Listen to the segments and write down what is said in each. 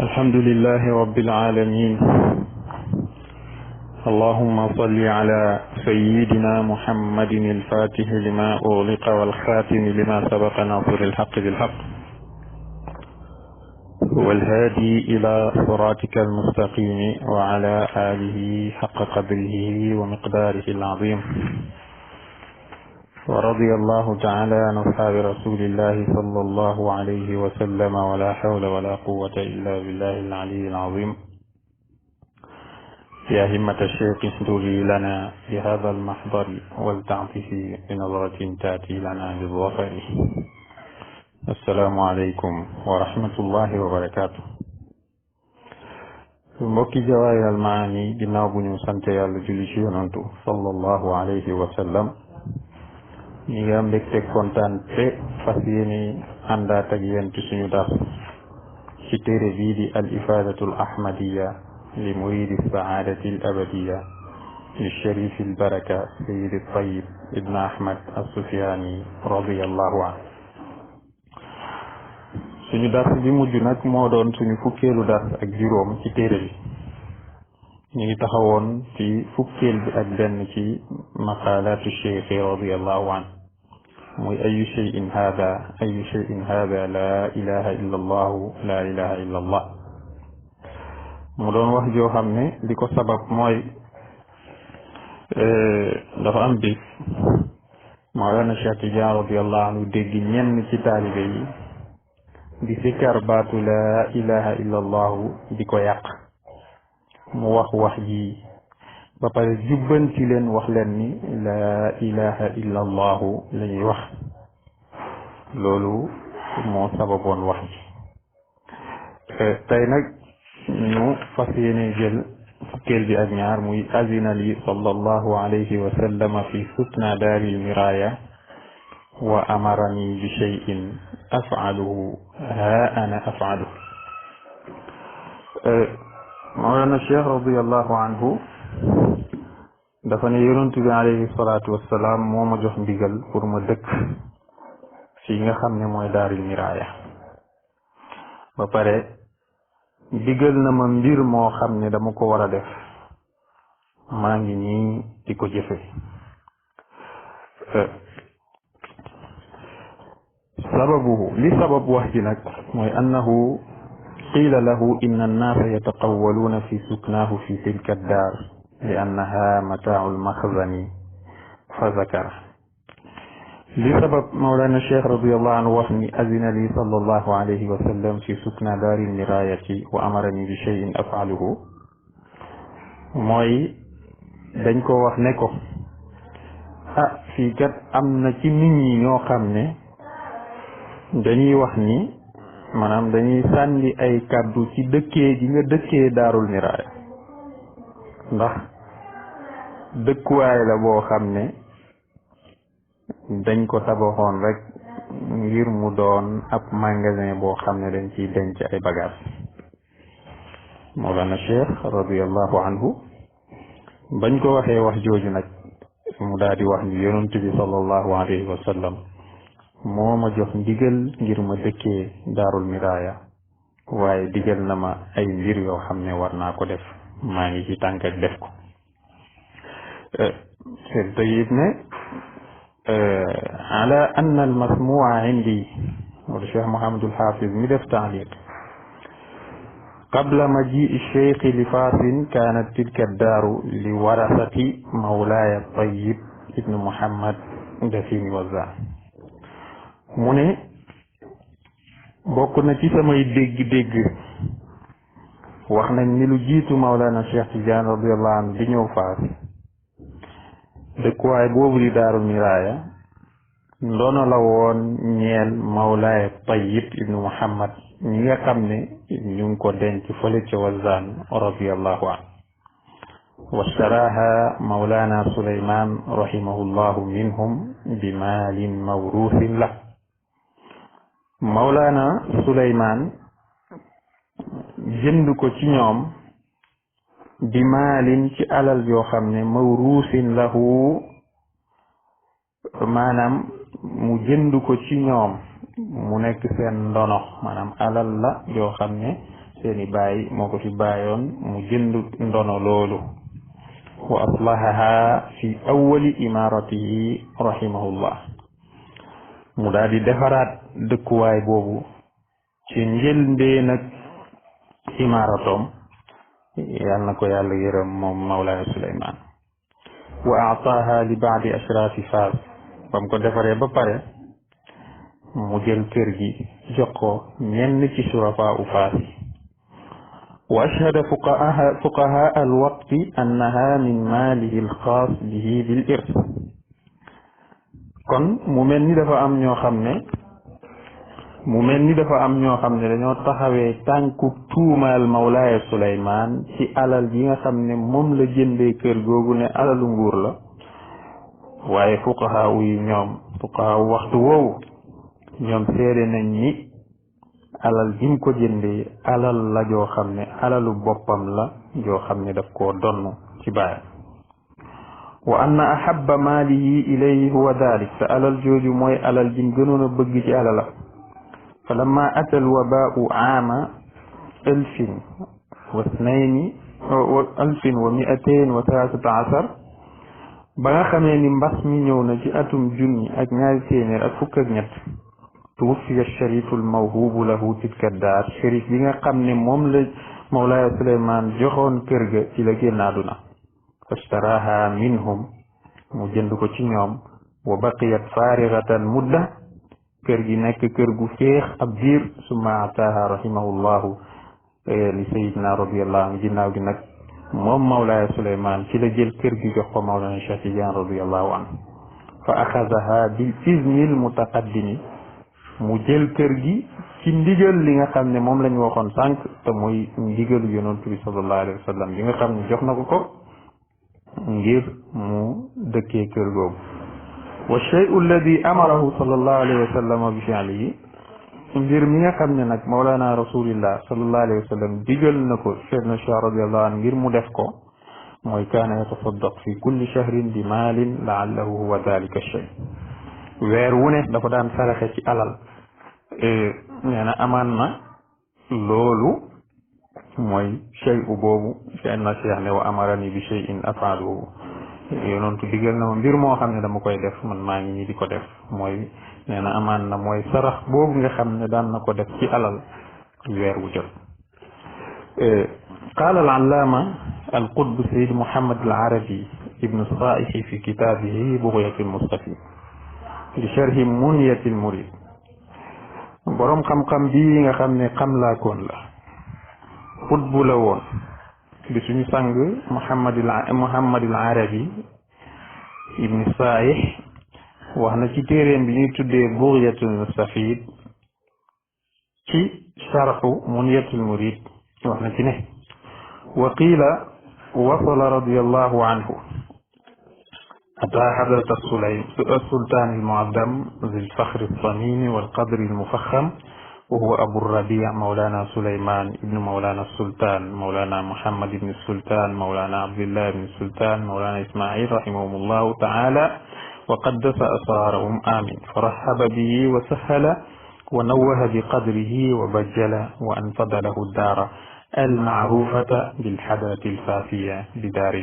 الحمد لله رب العالمين. اللهم صل على سيدنا محمد الفاتح لما أغلق والخاتم لما سبق ناصر الحق بالحق والهادي إلى صراطك المستقيم وعلى آله حق قدره ومقداره العظيم. ورضي الله تعالى عن أصحاب رسول الله صلى الله عليه وسلم ولا حول ولا قوة إلا بالله العلي العظيم. يا همة الشيخ اسدري لنا بهذا المحضر ولتعطف بنظرة تأتي لنا بالظفر. السلام عليكم ورحمة الله وبركاته. mbokki Jawaahir al Maani ginnaaw bu ñu sant yàlla julli ci yonantu sallallahu alayhi wa sallam ñi nga mbégte kontaan te fas yéene àndaat ak yéen ci suñu dars ci téere bii di al ifadatu al ahmadiya li muridi saadati al abadiya li sharif al baraka sayid al tayyib ibn ahmad al sufyaani radiyallahu anhu. suñu dars bi mujj nag moo doon suñu fukkeelu dars ak juróom ci téere bi. ñu ngi taxawoon ci fukkeel bi ak benn ci maqalaatu cheikh radiyallahu anhu muy ayu cheyin hada la ilaha illa allahu la ilaha illa allah. mu doon wax joo xam ne li ko sabab mooy dafa am bis Mawlana Cheikh Tidiane radiyallahu anhu dégg ñenn ci taalibe yi di sikkar baatu la ilaha illa allahu di ko yàq. mu wax ji ba pare jubbanti leen wax leen ni la ilaha illa allahu la ñuy wax. loolu moo sababoon wax ji. tey nag ñu fas yéene jël fukkeel bi ak ñaar muy azina li sallallahu alayhi wa sallam fi sukna daaril miraya wa amarani bi shay'in af'aluhu ha ana af'aluhu. Mawlana Cheikh radiyallahu anhu dafa ne yonent bi alayhi salaatu wassalaam moo ma jox ndigal pour ma dëkk fii nga xam ne mooy daaril miraaya. ba pare digal na ma mbir moo xam ne dama ko war a def maa ngi nii di ko jëfe. sababu li sabab wax ji nag mooy annahu qiila lahu inna annaasa yataqawwaluuna fi suknaahu fi tilka addaar li annaha mataacu almaxzani fa zakara. li sabab Mawlana Cheikh radiyallahu anhu wax ni azina li sallallahu alayhi wa sallam fi sukna daari miraayati wa amarani bi cheyin afaaluhu mooy dañ ko wax ne ko fii kat am na ci nit ñi ñoo xam ne dañuy wax ni maanaam dañuy sànni ay kàddu ci dëkkee gi nga dëkkee daarul miraaya ndax dëkkuwaay la boo xam ne dañ ko tabaxoon rek ngir mu doon ab magasin boo xam ne dañ ciy denc ay bagages. Mawlana Cheikh radiyallahu anhu bañ ko waxee wax jooju nag mu daal di wax ni yonent bi sallallahu alayhi wa sallam moo ma jox ndigal ngir ma dëkkee daarul miraaya waaye digal na ma ay mbir yoo xam ne war naa ko def maa ngi ci tànk ak def ko. seen tayib ne ala anna al masmua indi wala Cheikh Mouhamadul Hafiz mi def taaliq qabla majii cheikh li faasin kaanat tilka daaru li warasati mawlaaya Tayyib ibnu Muhammad Dafini Waza. mu ne bokk na ci samay dégg-dégg wax nañ ni lu jiitu Mawlana Cheikh Tidiane radiyallahu anhu di ñëw Faas dëkkuwaay boobu di daarul miraaya ndono la woon ñeel Mawlaaya Tayyib ibnu Muhammad ñi nga xam ne ñu ngi ko denc fële ca Wazaan radiyallahu anhu. washtaraha Mawlana Suleymaan rahimahullahu minhum bi maalin mawruusin la. Mawlana Suleymaan jënd ko ci ñoom bi maalin ci alal yoo xam ne mawruusin lahu maanaam mu jënd ko ci ñoom mu nekk seen ndono maanaam alal la yoo xam ne seeni baay moo ko fi bàyyoon mu jënd ndono loolu wa aslahaha fi awwali imaratihi rahimahullah mu daal di defaraat dëkkuwaay boobu ci njëlbeen ak imaratoom yal na ko yàlla yërëm moom Mawlaaya Suleymaan wa aataaha li baadi ashraafi Faas ba mu ko defaree ba pare mu jël kër gi jox ko ñenn ci surafaa u Faas yi wa ashhada fuqahaa alwaqti annaha min maalihi alxaas bihi bil irs kon mu mel ni dafa am ñoo xam ne dañoo taxawee tànku tuumaal Mawlaaya Suleymaan ci alal yi nga xam ne moom la jëndee kër googu ne alalu nguur la waaye fuqahaa yi ñoom fuqahaa waxtu woowu ñoom seede nañ ni alal ji mu ko jëndee alal la joo xam ne alalu boppam la joo xam ne daf koo donn ci baayam wa anna ahabba maalihi ilayhi huwa dalik te alal jooju mooy alal ji mu gënoon a bëgg ci alala fa lamma ata alwabaau aama alfin wa miatain wa talaatata asar ba nga xamee ni mbas mi ñëw na ci atum junni ak ñaari téeméer ak fukk ak ñett tuwuffiya sharifu almawhubu lahu tilka daar sharif bi nga xam ne moom la Mawlaaya Suleymaan joxoon kër ga ci la génn àdduna fashtaraha minhum mu jënd ko ci ñoom wa baqiyat faarigatan mudda kër gi nekk kër gu féex ab diir summa ataaha rahimahullahu li sayidina radiallahu anhu ginnaaw gi nag moom Mawlaaya Suleymaan ci la jël kër gi jox ko Mawlana Cheikh Tidiane radiallahu anhu fa axadaha bil iznil mutaqaddimi mu jël kër gi ci ndigal li nga xam ne moom la ñu waxoon sànq te muy ndigalu yonent bi sallallahu alayhi wa sallam bi nga xam ne jox na ko ngir mu dëkkee kër googu wa shay'u alladi amarahu sallallahu alayhi wa sallam bi fi'lihi mbir mi nga xam ne nag Mawlana rasulillah sallallahu alayhi wa sallam digal na ko Seydina Cheikh radiyallahu anhu ngir mu def ko mooy kaana yatasaddaq fi kulli shahrin bi maalin la'allahu huwa dhalika shay weer wu ne dafa daan saraxe ci alal nee na amaan na loolu mooy shay u boobu Seydina Cheikh ne wa amarani bi shay'in af'aluhu yonentu digal na ma mbir moo xam ne dama koy def man maa ngi nii di ko def mooy nee na amaan na mooy sarax boobu nga xam ne daan na ko def ci alal weer wu jot qaala al-allaama al-qutb Sayyid Muhammad al-Arabi ibnu Saa'ihi fi kitaabihi Bughyatul Mustafi li sharhi Munyatil Murid boroom xam-xam bii nga xam ne xamlaakoon la xutbu la woon bi suñu sang Muhammadul Arabi ibn Saa'ih wax na ci téeréem bi ñuy tuddee Bughyatul Mustafid ci sharhu Munyatul Murid wax na ci ne wa qiila wasala radiyallahu anhu أتى حضرة السلطان المعظم ذي الفخر الصميم والقدر المفخم وهو أبو الربيع مولانا سليمان ابن مولانا السلطان مولانا محمد بن السلطان مولانا عبد الله بن السلطان مولانا إسماعيل رحمهم الله تعالى وقدس أسرارهم آمين فرحب به وسهل ونوه بقدره وبجل وأنفض له الدار المعروفة بالحضرة الفافية بدار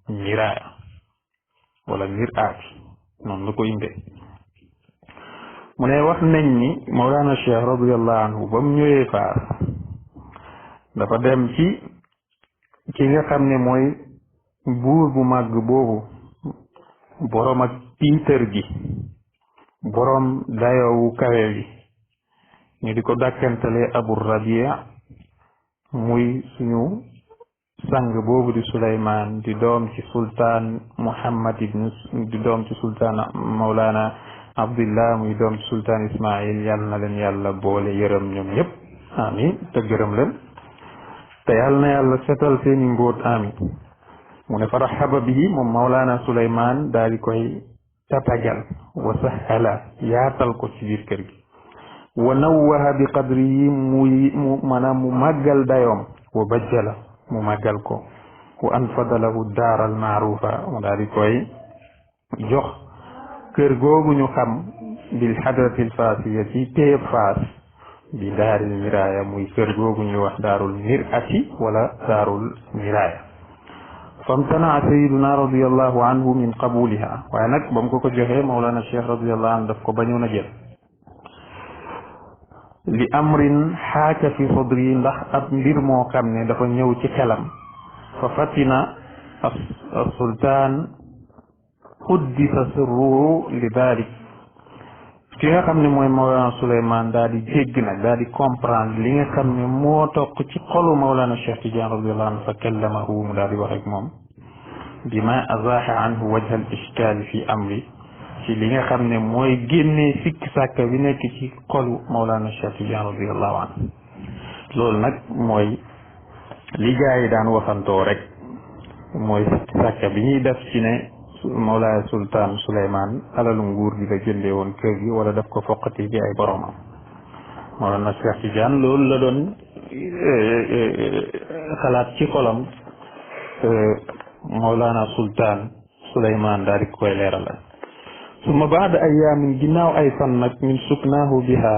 المراء wala miraat noonu la ko indee mu ne wax nañ ni Mawlana Cheikh radiyallahu anhu ba mu ñëwee Faas dafa dem ci ki nga xam ne mooy buur bu màgg boobu boroom ak tiitër gi boroom dayoowu kawe bi ñu di ko dàkkantale Abu Rabia muy suñu sang boobu di Suleymaan di doom ci sultaan Muhammad di doom ci sultaan Mawlana Abdullah muy doom ci sultaan Ismail yàlla na leen yàlla boole yërëm ñoom ñëpp amin te gërëm leen te yàlla na yàlla setal seeni mbóot amin mu ne fa rahaba bihi moom Mawlana Suleymaan daal di koy tatagal wa sahala yaatal ko ci biir kër gi wa nawwaha bi qadrihi mu maanaam mu màggal dayoom wa bajjala mu màggal ko wa anfada lahu daar al maarufa mu daal di koy jox kër googu ñu xam bil hadratil faasiya ci téyeb Faas bi daaril miraaya muy kër googu ñu wax daarul mir'ati wala daarul miraaya famtanaa sayiduna radiallahu anhu min qabuliha waaye nag ba mu ko joxee Mawlana Cheikh radiallahu anhu daf ko bañoon a jël li amrin xaaka fi sadri ndax ab mbir moo xam ne dafa ñëw ci xelam fa fatina as-sultaan xuddisa sirruhu li dalik ki nga xam ne mooy Mawlana Souleymane daal di jégg nag daal di comprendre li nga xam ne moo toq ci xolu Mawlana Cheikh Tidiane radiyallahu anhu fa kallamahu mu daal di wax ak moom bima azaaxa anhu wajha al ishkaali fi amri ci li nga xam ne mooy génnee sikki sàkka bi nekk ci xolu Mawlana Cheikh Tidiane radiyallahu anhu loolu nag mooy li gaa yi daan waxantoo rek mooy sikki sàkka bi ñuy def ci ne Mawlaaya Sultaan Souleymane alalu nguur gi la jëndee woon kër gi wala daf ko foqati ci ay boromam Mawlana Cheikh Tidiane loolu la doon xalaat ci xolam Mawlana Sultaan Souleymane daal di koy leeralal suma baada ayaamin ginnaaw ay fan nag min suknaahu biha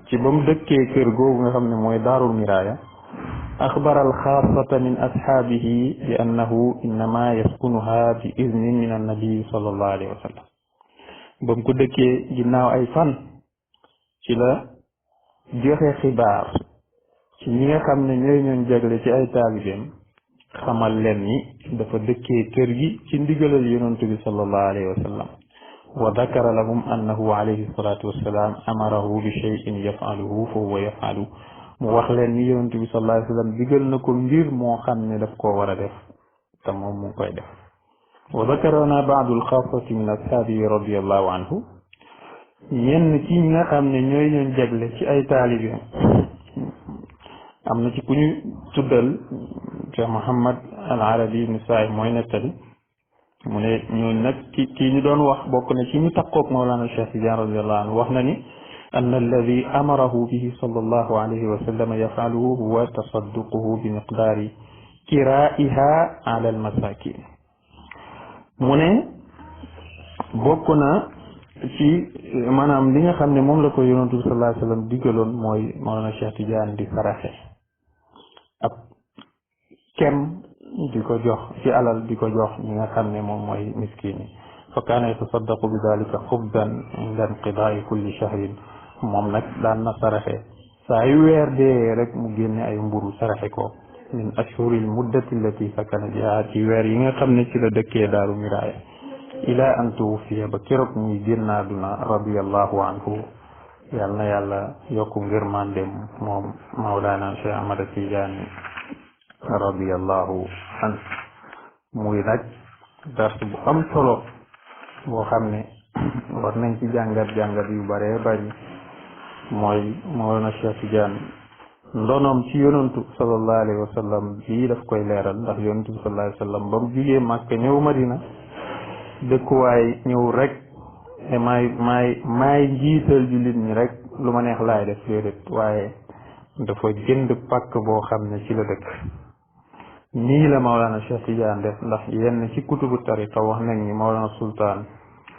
ci ba mu dëkkee kër googu nga xam ne mooy daarul miraaya أخبر الخاصة من أصحابه بأنه إنما يسكنها بإذن من النبي صلى الله عليه وسلم بمكو دكي جناو أي فن سلا جوخي خبار ci ñi nga xam ne ñooy ñoon jagle ci ay taalibeem xamal leen ni dafa dëkkee kër gi ci ndigalal yonent bi sallallahu alayhi wa sallam wa dakara lahum annahu alayhi salatu wassalam amarahu bi shay'in yaf'aluhu fa huwa yaf'alu mu wax leen ni yonent bi sallallahu alayhi wa sallam digal na ko mbir moo xam ne daf koo war a def te moom mu ngi koy def wa zakarana baadu alxaasati min ashaabihi radiallahu anhu ñenn ci ñi nga xam ne ñooy ñoon jagle ci ay taalibe am na ci ku ñu tuddal Cheikh Mouhamad al Arabi ibn Saïd mooy nettali mu ne ñooñu nag kii ñu doon wax bokk na ci ñu takkoog Mawlana Cheikh Tidiane radiallahu anhu wax na ni أن الذي أمره به صلى الله عليه وسلم يفعله هو تصدقه بمقدار كرائها على المساكين mu ne bokk na ci maanaam li nga xam ne moom la ko yonent bi sallallahu alayhi wa sallam digaloon mooy Mawlana Cheikh Tidiane di saraxe ab kem di ko jox ci alal di ko jox ñi nga xam ne moom mooy miskin yi fa kaana yatasaddaqu bi dalika xubdan inda inqidaai kulli shahrin moom nag daan na saraxe saa yu weer dee rek mu génne ay mburu saraxe ko min ashhuril muddati allati sakana biha ci weer yi nga xam ne ci la dëkkee daaru miraaya ila an tuwfiya ba keroog muy génnaaduna radiyallahu anhu yal na yàlla yokku ngërmandem moom Mawlana Cheikh Ahmad Tidiane radiyallahu anhu muy nag dars bu am solo boo xam ne war nañ ci jàngat yu bare bari mooy Mawlana Cheikh Tidiane ndonoom ci yonantu sallallahu alayhi wa sallam bii daf koy leeral ndax yonantu bi sallallahu alayhi wa sallam ba mu jugee Màkka ñëw Madina dëkkuwaay ñëw rek ne maay njiital jullit ñi rek lu ma neex laay def déedéet waaye dafa jënd pàkk boo xam ne ci la dëkk nii la Mawlana Cheikh Tidiane def ndax yenn ci kutubu tariqa wax nañ ni Mawlana Sultaan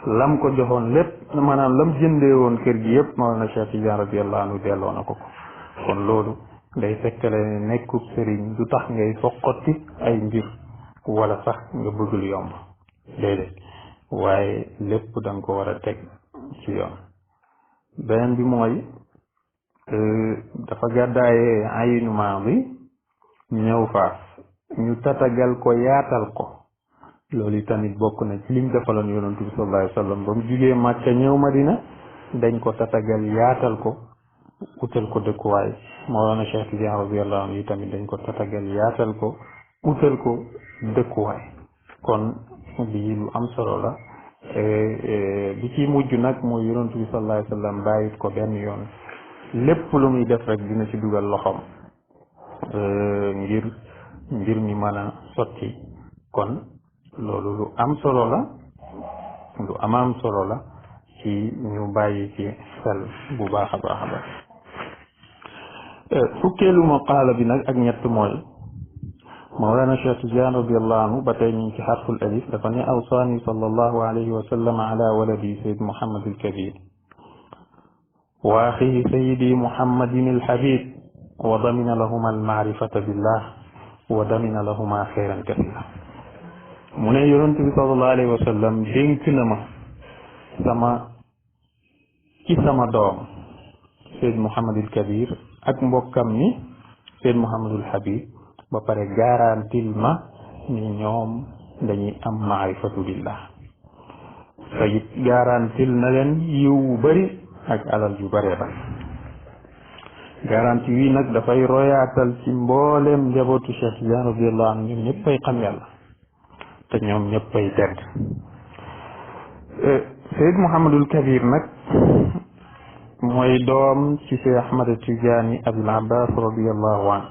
lam ko joxoon lépp maanaam lam jëndee woon kër gi yëpp Mawlana Cheikh Tidiane radiyallahu anhu delloo na ko kon loolu day fekkale ne nekkub sëriñ du tax ngay foqoti ay mbir wala sax nga bëgg lu yomb déedéet waaye lépp da nga ko war a teg ci yoon beneen bi mooy dafa gàddaayee ayinu maam bi ñëw faas ñu tatagal ko yaatal ko loolu tamit bokk na ci lim defaloon yonent bi sallallahu alayhi wa sallam ba mu jugee Màkka ñëw Madina dañ ko tatagal yaatal ko utal ko dëkkuwaay Mawlana Cheikh Tidiane radiyallahu anhu yi tamit dañ ko tatagal yaatal ko utal ko dëkkuwaay kon lii lu am solo la bi ci mujj nag mooy yonent bi sallallahu alayhi wa sallam bàyyit ko benn yoon lépp lu muy def rek dina ci dugal loxoom ngir mbir mi mën a sotti kon loolu lu am solo la lu am solo la ci ñu bàyyi ci xel bu baax a baax a baax fukkeelu maqaala bi nag ak ñett mooy Mawlana Cheikh Tidiane radiyallahu anhu ba tey ñu ngi ci xarful alif dafa ne awsaani sallallahu alayhi wa sallam ala waladi Sayyid Muhammad al Kabir wa akhihi sayyidi muhammadin alhabib wa damina lahuma almaarifata billah wa damina lahuma xeyran kasira mu ne yonent bi sallallahu alayhi wa sallam dénk na ma sama doom Seyd Muhammadul Kabir ak mbokkam mi Seyd Muhammadul Habib ba pare garantil ma ni ñoom dañuy am maarifatu billah te it garantil na leen yiw wu bëri ak alal yu bëree ba garanti wi nag dafay royaatal ci mbooleem njabootu Cheikh Tidiane radiyallahu anhu ñoom ñëpp ay xam yàlla te ñoom ñëpp ay tedd Seyd Muhammadul Kabir nag mooy doom ci Cheikh Ahmad Tidiane Abil Abbas radiyallahu anhu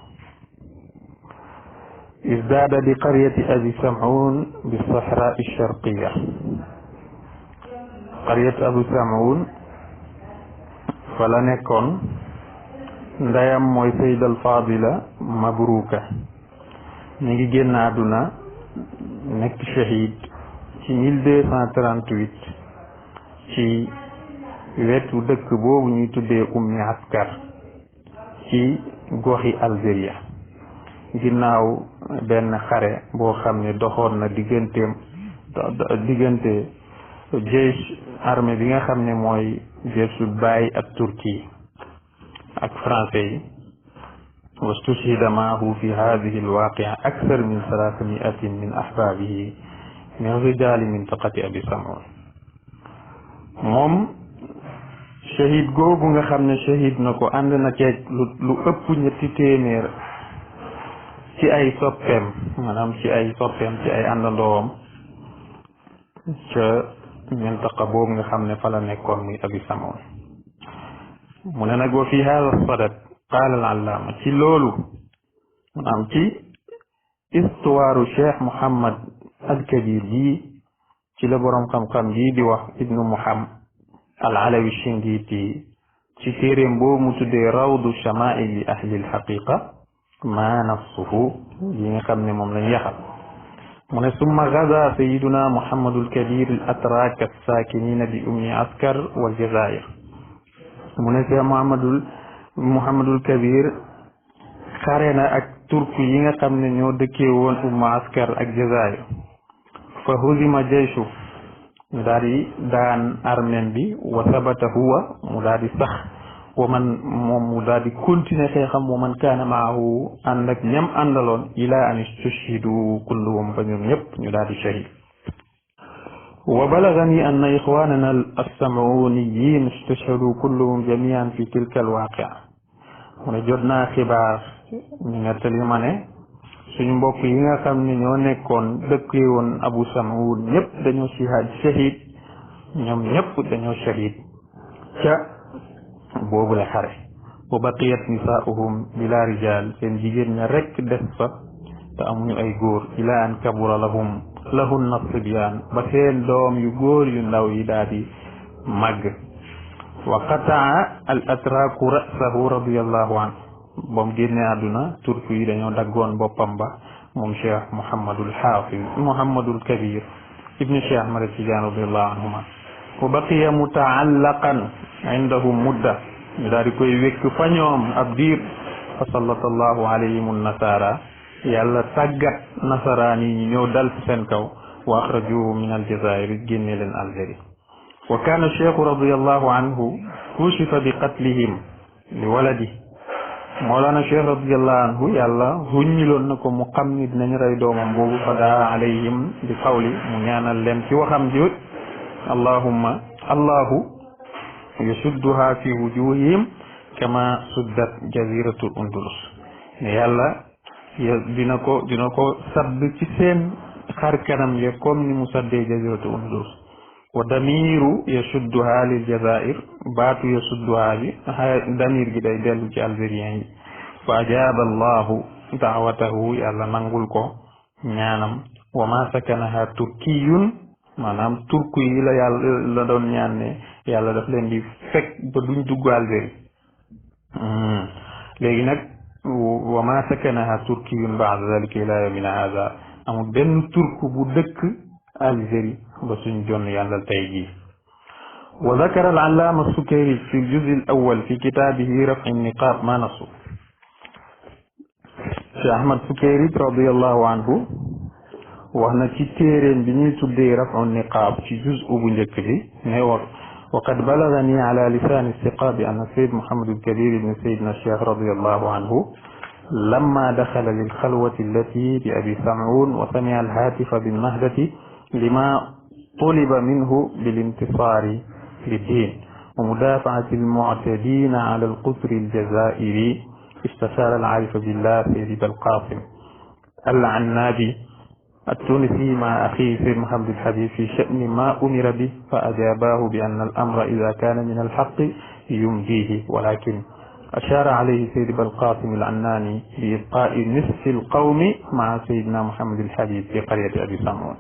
izdaada bi qaryati Abi Sam'un bi Sahra ash-Sharqiyya qaryat Abu Sam'un fa la nekkoon ndeyam mooy Sayd al-Fadila Mabruka mi ngi génn àdduna nekk shahid ci 1238 ci wetu dëkk boobu ñuy tuddee Ummi Askar ci goxi Algérie ginnaaw benn xare boo xam ne doxoon na diggante jeysh armée bi nga xam ne mooy jeyshul Baay ak Turquie ak français yi wastushhida maahu fi hadihi alwaqia akthar min 300 min ahbabihi min rijali mintaqati Abi Sam'un moom shahid googu nga xam ne shahid na ko ànd na ceeg lu ëpp 200 ci ay soppeem maanaam ci ay àndandoowam ca mintaqa boobu nga xam ne fa la nekkoon muy Abi Sam'un mu ne nag wa fi hada sadad qaala al-allaama ci loolu maanaam ci istuwaaru Cheikh Muhammad al-Kabir bii ci la boroom xam-xam bii di wax ibnu Muhammad al-Alawi Shingiti ci téeréem boobu mu tuddee rawdu shamaa'ili ahli al-haqiqa ma nafsuhu yi nga xam ne moom lañ yaxal mu ne summa gaza sayiduna Muhammadul Kabir al-atrak as-sakinina bi Ummi Askar wal Jazair mu ne Cheikh Muhammadul Kabir xare na ak turku yi nga xam ne ñoo dëkkee woon Ummu Askar ak Jazair fa huzima jayshu mu daal di daan armeen bi wa sabata huwa mu daal di sax mu daal di continuer xeexam wa man kaana maahu ànd ak ñam àndaloon ila an istushhidu kulluhum ba ñoom ñëpp ñu daal di shahid wa balagani anna ixwanana as-sam'uniyin istashhadu kulluhum jami'an fi tilka al-waqi'a mu ne jot naa xibaar ñu nettali ma ne suñu mbokk yi nga xam ne ñoo nekkoon dëkkee woon Abu Sam'un ñëpp dañoo shahid ñoom ñëpp dañoo shahid ca boobu la xare wa baqiyat nisaa'uhum bila rijal seen jigéen ña rekk des fa te amuñu ay góor ila an kabura lahunna sibyaan ba seen doom yu góor yu ndaw yi daal di màgg wa qataa al atraku ra'sahu radiyallahu anhu ba mu génne àdduna turku yi dañoo daggoon boppam ba moom Cheikh Muhammadul Kabir ibnu Cheikh Ahmad Tidiane radiyallahu anhuma wa baqiya mutaallaqan indahum mudda ñu daal di koy wékk fa ñoom ab diir fa sallallahu alayhim an-nasara yàlla tàggat nasaraan yi ñu ñëw dal ci seen kaw wa axrajuhu min aljazair génne leen Algérie wa kaana cheikhu radiyallahu anhu kushifa bi qatlihim li waladi Mawlana Cheikh radiyallahu anhu yàlla huññiloon na ko mu xam ni dinañ rey doomam boobu fa daa alayhim bi qawli mu ñaanal leen ci waxam ji allahu yasudduha fi wujuhihim kama suddat jaziratul undulus ne yàlla dina ko sadd ci seen xar kanam ya comme ni mu saddee jaziratul undulus wa damiru yasudduha lil jazair baatu yasudduha bi damir gi day dellu ci algérien yi fa ajaaba allahu daawatahu yàlla nangul ko ñaanam wa ma sakanaha turkiyun maanaam turku yi la yàlla la doon ñaan ne yàlla daf leen di fekk ba duñ dugg Algérie léegi nag wa ma sakanaha turkiyun ba'da zalika ila yawmina hadha amul benn turku bu dëkk Algérie ba suñ jonn yàlla tey jii وذكر العلامة السكيري في الجزء الأول في كتابه رفع النقاب ما نصه. Cheikh Ahmad Sukayri radiyallahu anhu wax na ci téeréen bi ñuy tuddee rafu niqaab ci juz'u bu njëkk bi ne wax وقد بلغني على لسان الثقة بأن السيد محمد الكبير بن سيدنا الشيخ رضي الله عنه لما دخل للخلوة التي بأبي سمعون وسمع الهاتف بالنهدة لما طلب منه بالانتصار للدين ومدافعة المعتدين على القطر الجزائري استشار العارف بالله سيد القاسم العنابي التونسي مع أخيه سيد محمد الحبيب في شأن ما أمر به فأجاباه بأن الأمر إذا كان من الحق يمديه ولكن أشار عليه سيد القاسم العناني بإبقاء نصف القوم مع سيدنا محمد الحبيب في قرية أبي سمعون.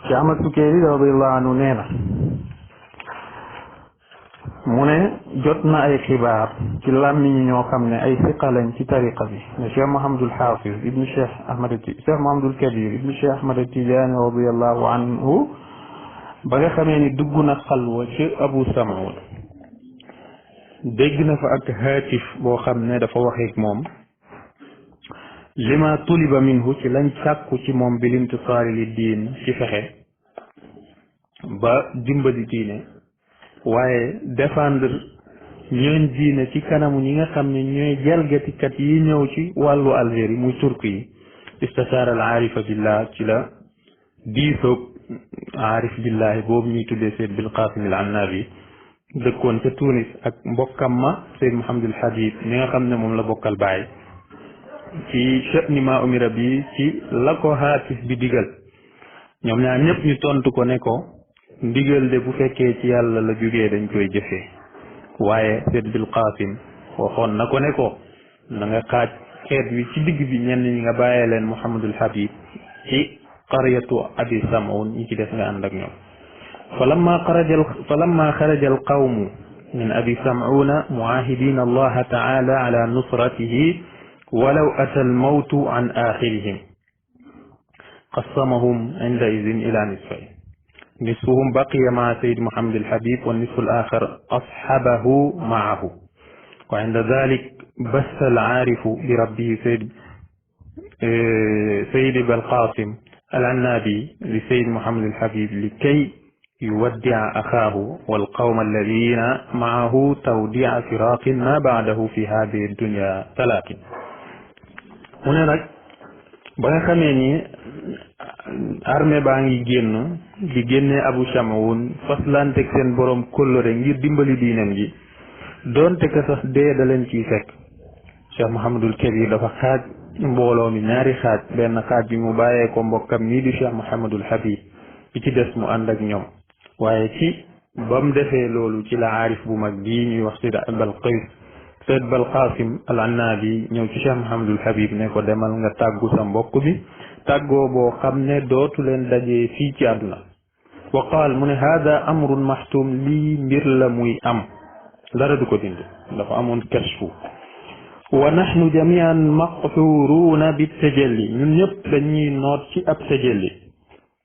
Cheikh Ahmad Sukayri radiyallahu anhu nee na mu ne jot na ay xibaar ci làmmiñ ñoo xam ne ay siqalañ ci tariqa bi ne Cheikh Mouhamadul Hafiz ibnu Cheikh Mouhamadul Kabir ibnu Cheikh Ahmad Tijaani radiyallahu anhu ba nga xamee ni dugg na xalwa ci Abu Samaun dégg na fa ak haatif boo xam ne dafa waxeek moom lima tuliba minhu ci lañ sàkku ci moom bil intisaari li diin ci fexe ba dimbali diine waaye défendre ñooñ diine ci kanamu ñi nga xam ne ñooy jalgatikat yi ñëw ci wàllu Algérie muy turki yi istasaara al aarifa billah ci la diisoog aarif billahi boobu ñuy tuddee Seyd bil Qasim al Annabi dëkkoon ca Tunis ak mbokkam ma Seyd Mouhamadul Habib ñi nga xam ne moom la bokkal baay ci sha'ni ma umira bi ci la ko haatif bi digal ñoom ñaar ñëpp ñu tontu ko ne ko ndigal de bu fekkee ci yàlla la jógee dañ koy jëfee waaye Seyd bil Qasim waxoon na ko ne ko na nga xaaj xeet wi ci digg bi ñenn ñi nga bàyyee leen Mouhamadul Habib ci qaryatu Abi Samaun ñi ci def nga ànd ak ñoom falamma xaraja al qawmu min Abi Samauna muahidina allaha taala ala nusratihi walaw ata al mawtu an axirihim qasamahum indaidin ila nisfayn nisfuhum baqiya maa Sayyid Mouhamadul Habib wa nisfu al axar asxabahu maahu wa inda dalik bassa al aarifu bi rabbihi Sayyid Abul Qasim al Annabi li Sayyid Mouhamadul Habib likay yuwaddia axaahu wal qawma alladina maahu tawdia firaqin ma baadahu fi hadihi dunya talaqin mu ne nag ba nga xamee ni armée baa ngi génn di génne Abu Samaun faslanteeg seen borom kóllëre ngir dimbali diinam ji doonte ka sax dee da leen ciy fekk Cheikh Mouhamadul Kabir dafa xaaj mbooloo mi ñaari xaaj benn xaaj bi mu bàyyee ko mbokkam nii di Cheikh Mouhamadul Habib bi ci des mu ànd ak ñoom waaye ci ba mu defee loolu ci la aarif bu mag bii ñuy wax Seyd Abul Qasim al Annabi ñëw ci Cheikh Mouhamadul Habib ne ko demal nga tàggu sa mbokk bi tàggoo boo xam ne dootu leen dajee fii ci àdduna wa qaal mu ne hada amrun maxtum lii mbir la muy am dara du ko dindi dafa amoon kashfu wa nahnu jamian maqxuruuna bi tajalli ñun ñëpp dañuy noot ci ab tajalli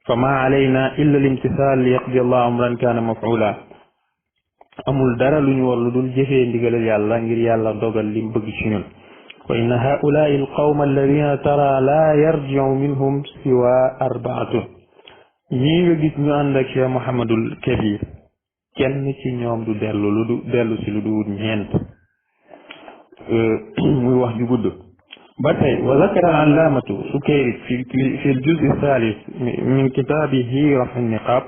fa ma alayna illa limtisal li yaqdi allah amran kaana mafula amul dara lu ñu war lu dul jëfee ndigalal yàlla ngir yàlla dogal lim bëgg ci ñun wa inna haulaai alqawma alladina tara la yarjiu minhum siwa arbaatun ñii nga gis ñu ànd ak Cheikh Mouhamadul Kabir kenn ci ñoom du dellu si lu du ñeent muy wax ju gudd ba tey wa zakara al allamatu Sukayri fi al juz al thalith min kitabihi raf an niqab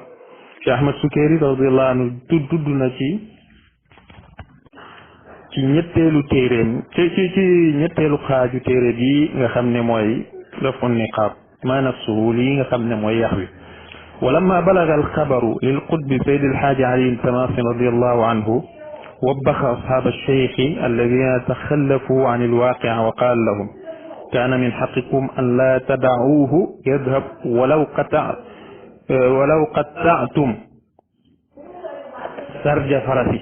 Cheikh Ahmad Sukayri radiyallahu anhu tudd na ci ñetteelu téeréem ci ñetteelu xaaju téere bi nga xam ne mooy raf an niqab ma nafsuhu lii nga xam ne mooy yax wi ولما بلغ الخبر للقطب سيد الحاج علي التماسي رضي الله عنه وبخ أصحاب الشيخ الذين تخلفوا عن الواقع وقال لهم كان من حقكم أن لا تدعوه يذهب ولو قطعتم سرج فرسه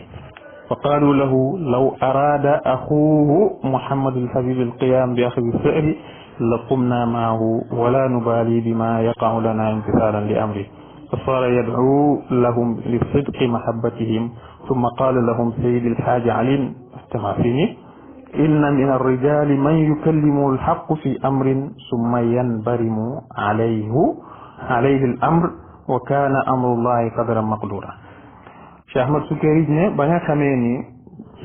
فقالوا له لو أراد أخوه محمد الحبيب القيام بأخذ الثأر لقمنا معه ولا نبالي بما يقع لنا امتثالا لأمره فصار يدعو لهم لصدق محبتهم ثم قال لهم سيد الحاج علي التماسيني إن من الرجال من يكلم الحق في أمر ثم ينبرم عليه الأمر وكان أمر الله قدرا مقدورا. Cheikh Ahmad Sukayri ne ba nga xamee ni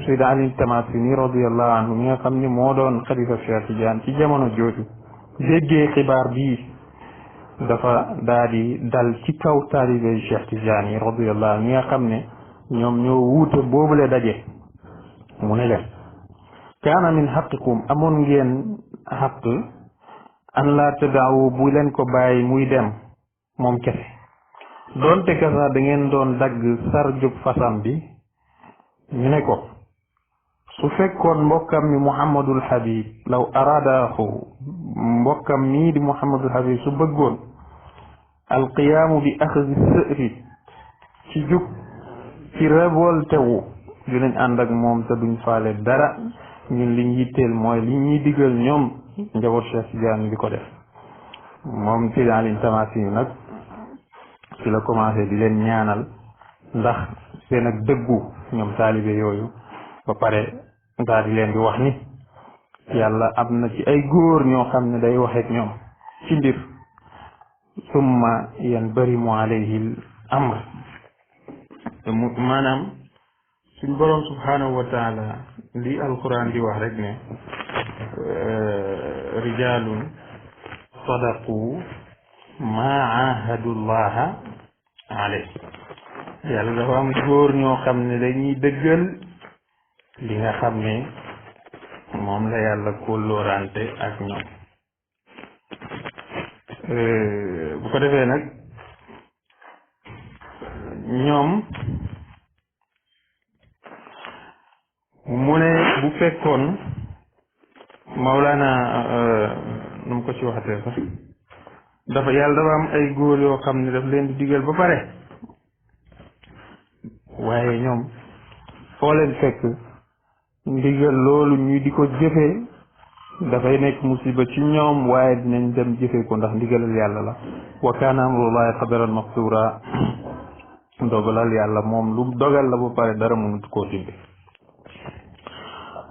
Seydi Ali Tamasini radiyallahu anhu mi nga xam ni moo doon xalifa Cheikh Tidiane ci jamono jooju déggee xibaar bii dafa daa di dal ci kaw taalibe Cheikh Tidiane yi radiyallahu anhu mi nga xam ne ñoom ñoo wuute boobule daje mu ne leen kaana min xaqikum amoon ngeen xaq an laa tadaawu bu leen ko bàyyi muy dem moom kese doonte kasa da ngeen doon dagg sarjub fasam bi ñu ne ko su fekkoon mbokkam mi Muhammadul Habib law araadahu mbokkam mii di Muhammadul Habib su bëggoon alqiyaamu bi axdi sëri ci jug ci révolté wu dinañ ànd ak moom te duñ faale dara ñun liñ yitteel mooy li ñuy digal ñoom njaboot Cheikh Tidiane di ko def moom Seydi Ali Tamasini nag ci la commencé di leen ñaanal ndax seen ak dëggu ñoom taalibe yooyu ba pare daal di leen di wax ni yàlla am na ci ay góor ñoo xam ne day waxeek ñoom ci mbir summa yanbarimu alayhi al amr maanaam suñ boroom subhanahu wa taala li alquran di wax rek ne rijalun sadaqu ma ahadu llaha alayh yàlla dafa am góor ñoo xam ne dañuy dëggal li nga xam ne moom la yàlla kóllóorante ak ñoom bu ko defee nag ñoom mu ne bu fekkoon Mawlana nu mu ko ci waxatee sax dafa yàlla dafa am ay góor yoo xam ne daf leen di digal ba pare waaye ñoom foo leen fekk ndigal loolu ñuy di ko jëfee dafay nekk musiba ci ñoom waaye dinañ dem jëfee ko ndax ndigalal yàlla la wa kaana amrullahi qadaran maqdura dogalal yàlla moom lu dogal la ba pare dara mënut koo dindi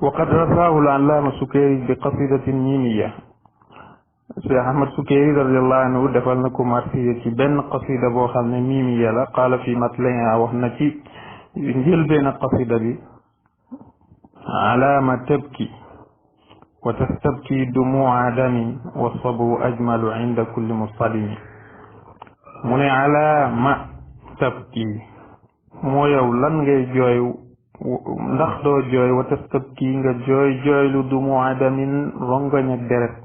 wa qad rasaahu al-allaama Sukayri bi qasidatin miimiya Cheikh Ahmad Sukayri radiyallahu anhu defal na ko marsiya ci benn qasida boo xam ne miimiya la qaala fi matliha wax na ci njëlbeen qasida bi alaama tabki wa tastabki dumuuca damin wa sabru ajmalu inda kulli mustalimi mu ne alaama tabki moo yow lan ngay jooy ndax doo jooy wa tastabki nga jooy jooylu dumuuca damin rongoñ ak deret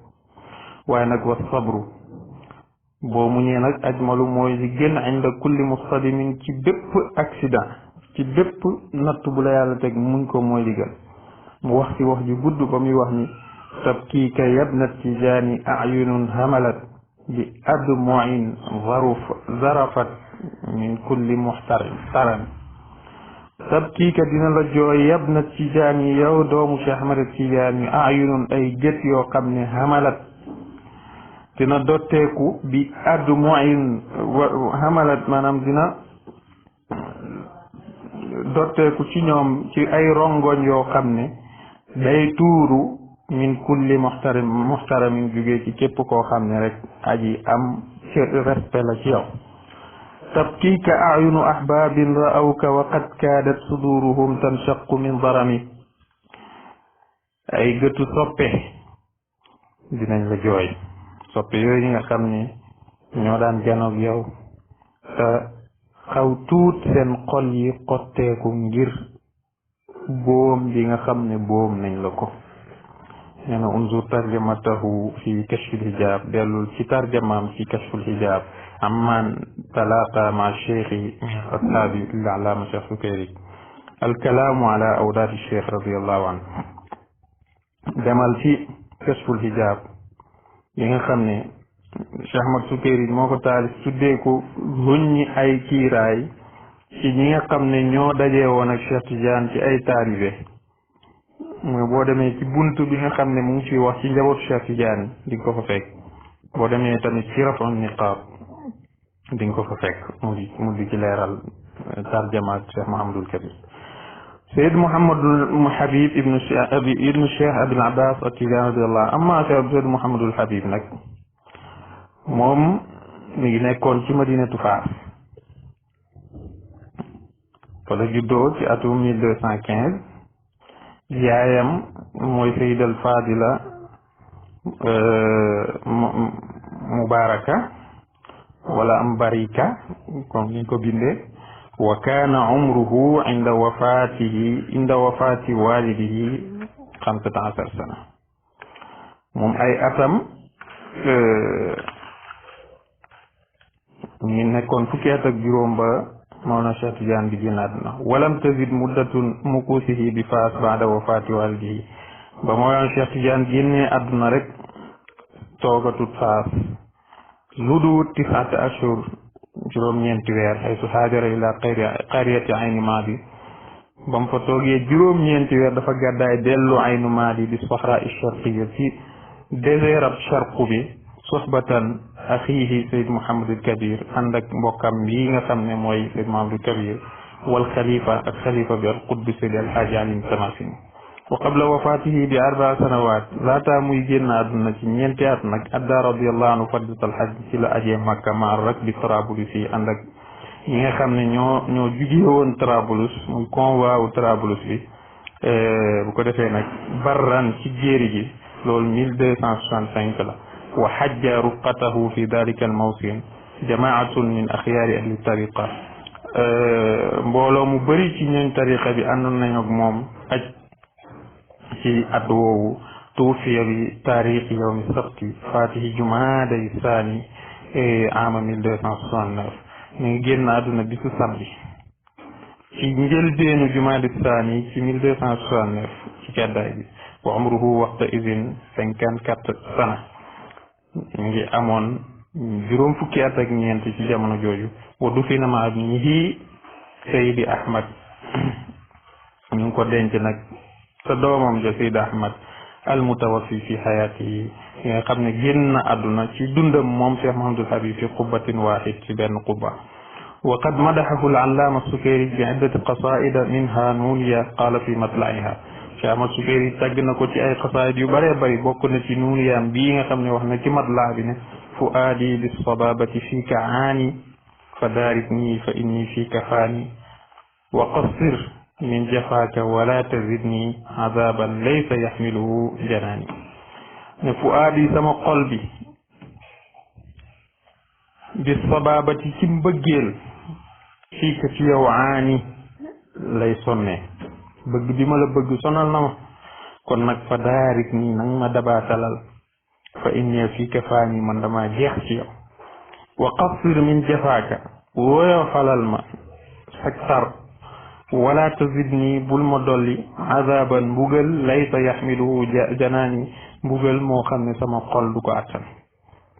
waaye nag wa sabru boo muñee nag ajmalu mooy li gën inda kulli mustalimin ci bépp accident ci bépp natt bu la yàlla teg muñ ko mooy li gën mu wax ci wax ji gudd ba muy wax ni tabkiika yabna tijaani ayunun hamalat bi admuin zarafat min kulli muxtaram tabkiika dina la jooy yabna tijaani yow doomu Cheikh Ahmad Tijaani ayunun ay gët yoo xam ne hamalat dina dotteeku bi admuin hamalat maanaam dina dotteeku ci ñoom ci ay rongoñ yoo xam ne day tuuru min kulli muxtaramin jugee ci képp koo xam ne rek aji am ci respect la ci yow tabkiika ayunu ahbabin ra'awka wa qad kaadat suduruhum tanshaqu min darami ay gëtu soppe dinañ la jooy soppe yooyu ñi nga xam ne ñoo daan janoog yow te xaw tuut seen xol yi xotteeku ngir boom bi nga xam ne boom nañ la ko nee na unzur tarjamatahu fi kashfil hijab dellul ci tarjamaam ci kashful hijab amman talaqa ma cheikhi min ashaabi al-allaama Cheikh Sukayri alkalaamu ala awdaadi cheikh radiallahu anhu demal ci kashful hijab yi nga xam ne Cheikh Ahmad Sukayri moo ko taalif tuddee ko huññi ay kiiraay ci ñi nga xam ne ñoo dajee woon ak Cheikh Tidiane ci ay taalibe mooy boo demee ci buntu bi nga xam ne mu ngi ciy wax ci njabootu Cheikh Tidiane di ko fa fekk boo demee tamit ci rafon niqaab di nga ko fa fekk mu di ci leeral tarjamaat Cheikh Mouhamadul Kabir. Seyd Mouhamadul Habib ibnu Cheikh Abil Abbas At-Tijaani radiyallahu amma Seyd Mouhamadul Habib nag moom mi ngi nekkoon ci Madinatu Faas fa la juddoo ci atum 1215 yaayam mooy Seyd al Fadila Mubaraka wala am barika comme ni ko bindee wa kaana umruhu inda wafaati walidihi 15 sana moom ay atam ñu nekkoon fukki at ak juróom ba Mawlana Cheikh Tidiane bi génn àdduna walam tazid muddatun mukusihi bi Faas baada wafaati walidihi ba Mawlana Cheikh Tidiane génnee àdduna rek toogatut Faas lu dul 9 ashhur juróom-ñeenti weer haysu haajara ila qaryati Ayni Maadi ba mu fa toogee juróom-ñeenti weer dafa gàddaay dellu Aynu Maadi di Sahra Sharqiyya ci désert ab Sharqu bi sohbatan axiihi Seyd Mouhamadul Kabir ànd ak mbokkam yi nga xam ne mooy Seyd Mouhamadul Kabir wal xalifa ak xalifa bi al qutbi Seydi al Haaji Ali Tamasin wa qabla wafaatihi bi 4 sanawaat laataa muy génn àdduna ci 4 at nag adda radiyallahu anhu faridatal hajj ci la ajee Makka maar rek di Trablus yi ànd ak ñi nga xam ne ñoo jugee woon Trablus muy convoi wu Trablus bi bu ko defee nag barran ci jéeri gi loolu 1265 la wa hajja rufqatahu fi dalika al mawsim jamaatun min axyaari ahli tariqa mbooloo mu bëri ci ñooñ tariqa bi àndoon nañu ak moom aj ci at woowu tuufiya bi taarix yawmi sabti fatihi jumaada saani ama 1269 mi ngi génn àdduna bisu samedi ci njëlbeenu jumaada saani ci 1269 ci gàddaay bi wa umruhu waxta izin 54 sana mi ngi amoon juróom fukki at ak ñeent ci jamono jooju wa dufina ma ibnihi Seydi Ahmad ñu ngi ko denc nag sa doomam ja Seydi Ahmad al mutawaffi fi xayaatihi yi nga xam ne génn na àdduna ci dundam moom Cheikh Mouhamadul Habib fi qubbatin waahid ci benn qubba wa qad madaxahu al allaama Sukayri bi iddati qasaida minha nuuniya qaala fi matla'iha Cheikh Ahmad Sukayri tàgg na ko ci ay qasaid yu bëree bëri bokk na ci nuuniyaam bii nga xam ne wax na ci matla bi ne fuaadi bis sababati fiika aani fa daarikni fa inni fiika faani wa qassir min jafaaka wala tazidni azaban laysa yaxmiluhu janaani ne fuaadi sama xol bi bis sababati ci mbëggeel fiika ci yow aani lay sonne bëgg bi ma la bëgg sonal na ma kon nag fa daarik nii nang ma dabaatalal fa inni fiika faani man dama jeex ci yow wa qassir min jafaaka wooyo falal ma sag tar wala tazidni bul ma dolli azaban mbugal laysa yaxmiluhu janaani mbugal moo xam ne sama xol du ko attan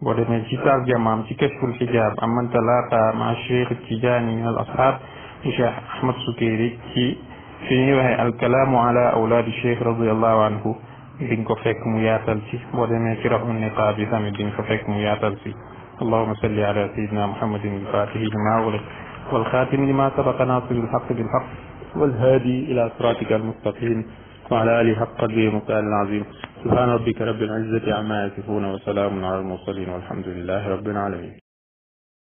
boo demee ci tarjamaam ci kashful xijaab amman talaqa ma cheikh tijaani min al ashab ci cheikh ahmad sukayri ci fi ñuy waxee alkalaamu ala awlaadi cheikh radiallahu anhu di nga ko fekk mu yaatal ci boo demee ci raxu niqaab yi tamit di nga ko fekk mu yaatal ci allahuma salli ala sayidina muhammadin alfatihi lima ughliq والخاتم لما سبق ناصر الحق بالحق والهادي إلى صراطك المستقيم وعلى آله حق قدره ومقداره العظيم سبحان ربك رب العزة عما يصفون وسلام على المرسلين والحمد لله رب العالمين